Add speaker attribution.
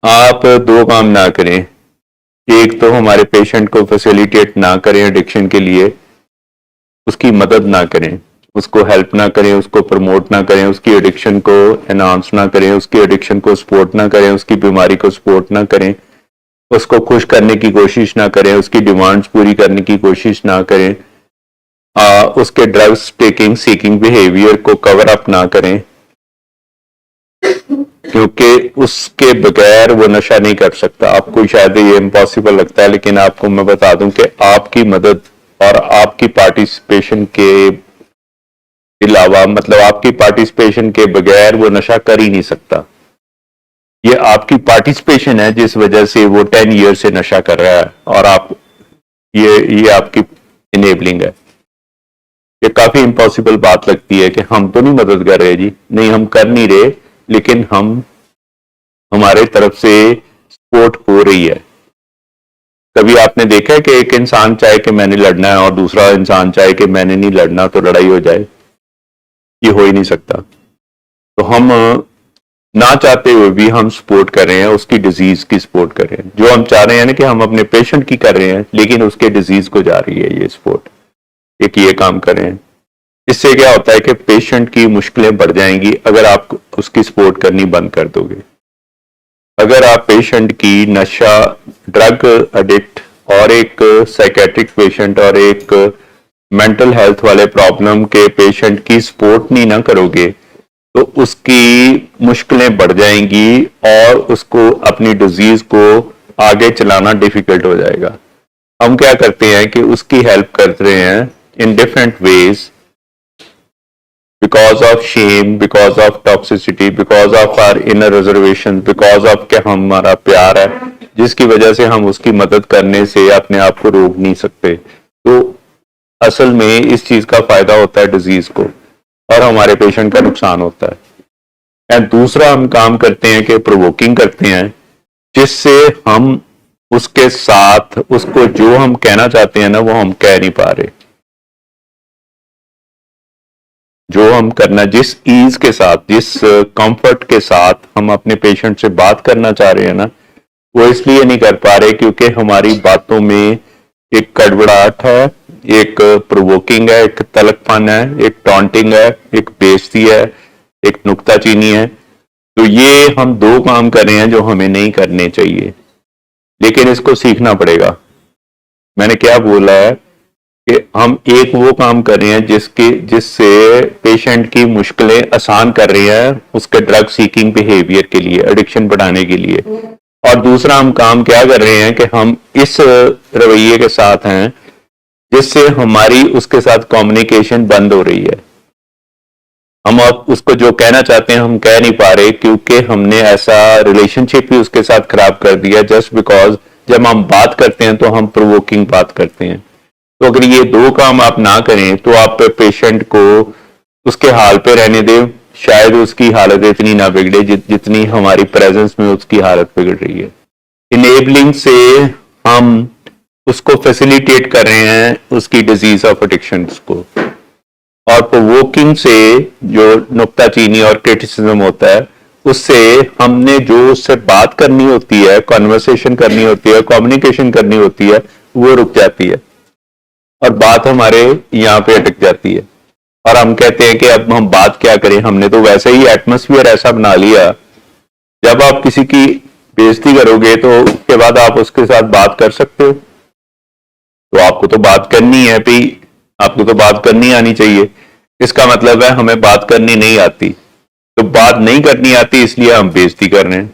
Speaker 1: आप दो काम ना करें। एक तो हमारे पेशेंट को फैसिलिटेट ना करें एडिक्शन के लिए, उसकी मदद ना करें, उसको हेल्प ना करें, उसको प्रमोट ना करें, उसकी एडिक्शन को एनहांस ना करें, उसकी एडिक्शन को सपोर्ट ना करें, उसकी बीमारी को सपोर्ट ना करें, उसको खुश करने की कोशिश ना करें, उसकी डिमांड्स पूरी करने की कोशिश ना करें, उसके ड्रग्स टेकिंग सीकिंग बिहेवियर को कवर अप ना करें, क्योंकि उसके बगैर वो नशा नहीं कर सकता। आपको शायद ये इम्पॉसिबल लगता है, लेकिन आपको मैं बता दूं कि आपकी मदद और आपकी पार्टिसिपेशन के अलावा, मतलब आपकी पार्टिसिपेशन के बगैर वो नशा कर ही नहीं सकता। ये आपकी पार्टिसिपेशन है जिस वजह से वो 10 ईयर से नशा कर रहा है, और आप ये आपकी इनेबलिंग है। ये काफी इम्पॉसिबल बात लगती है कि हम तो नहीं मदद कर रहे जी, नहीं हम कर नहीं रहे, लेकिन हमारे तरफ से सपोर्ट हो रही है। कभी आपने देखा है कि एक इंसान चाहे कि मैंने लड़ना है और दूसरा इंसान चाहे कि मैंने नहीं लड़ना, तो लड़ाई हो जाए? ये हो ही नहीं सकता। तो हम ना चाहते हुए भी हम सपोर्ट कर रहे हैं, उसकी डिजीज की सपोर्ट कर रहे हैं। जो हम चाह रहे हैं ना कि हम अपने पेशेंट की कर रहे हैं, लेकिन उसके डिजीज को जा रही है ये सपोर्ट, एक ये काम कर रहे हैं। इससे क्या होता है कि पेशेंट की मुश्किलें बढ़ जाएंगी अगर आप उसकी सपोर्ट करनी बंद कर दोगे। अगर आप पेशेंट की नशा, ड्रग एडिक्ट और एक साइकेट्रिक पेशेंट और एक मेंटल हेल्थ वाले प्रॉब्लम के पेशेंट की सपोर्ट नहीं ना करोगे, तो उसकी मुश्किलें बढ़ जाएंगी और उसको अपनी डिजीज को आगे चलाना डिफिकल्ट हो जाएगा। हम क्या करते हैं कि उसकी हेल्प कर रहे हैं in different ways, because of shame, because of toxicity, because of our inner reservation, because of क्या हमारा प्यार है, जिसकी वजह से हम उसकी मदद करने से अपने आप को रोक नहीं सकते। तो असल में इस चीज का फायदा होता है डिजीज को, और हमारे पेशेंट का नुकसान होता है। एंड दूसरा हम काम करते हैं कि प्रोवोकिंग करते हैं, जिससे हम उसके साथ उसको जो हम कहना चाहते हैं ना, वो हम कह नहीं पा रहे। जो हम करना, जिस ईज के साथ, जिस कंफर्ट के साथ हम अपने पेशेंट से बात करना चाह रहे हैं ना, वो इसलिए नहीं कर पा रहे क्योंकि हमारी बातों में एक कड़वड़ाहट है, एक प्रोवोकिंग है, एक तलकपन है, एक टॉन्टिंग है, एक बेइज्जती है, एक नुक्ताचीनी है। तो ये हम दो काम कर रहे हैं जो हमें नहीं करने चाहिए, लेकिन इसको सीखना पड़ेगा। मैंने क्या बोला है कि हम एक वो काम कर रहे हैं जिससे पेशेंट की मुश्किलें आसान कर रही हैं उसके ड्रग सीकिंग बिहेवियर के लिए, एडिक्शन बढ़ाने के लिए। और दूसरा हम काम क्या कर रहे हैं कि हम इस रवैये के साथ हैं जिससे हमारी उसके साथ कम्युनिकेशन बंद हो रही है। हम अब उसको जो कहना चाहते हैं हम कह नहीं पा रहे क्योंकि हमने ऐसा रिलेशनशिप ही उसके साथ खराब कर दिया, जस्ट बिकॉज जब हम बात करते हैं तो हम प्रोवोकिंग बात करते हैं। तो अगर ये दो काम आप ना करें तो आप पेशेंट को उसके हाल पे रहने दें, शायद उसकी हालत इतनी ना बिगड़े जितनी हमारी प्रेजेंस में उसकी हालत बिगड़ रही है। इनेबलिंग से हम उसको फैसिलिटेट कर रहे हैं उसकी डिजीज ऑफ एडिक्शन को, और प्रोवोकिंग से जो नुक्ताचीनी और क्रिटिसिज्म होता है उससे हमने जो उससे बात करनी होती है, कॉन्वर्सेशन करनी होती है, कम्युनिकेशन करनी होती है, वो रुक जाती है और बात हमारे यहाँ पे अटक जाती है। और हम कहते हैं कि अब हम बात क्या करें, हमने तो वैसे ही एटमॉस्फेयर ऐसा बना लिया। जब आप किसी की बेइज्जती करोगे तो उसके बाद आप उसके साथ बात कर सकते हो, तो आपको तो बात करनी है भाई, आपको तो बात करनी आनी चाहिए। इसका मतलब है हमें बात करनी नहीं आती, तो बात नहीं करनी आती इसलिए हम बेइज्जती कर रहे हैं।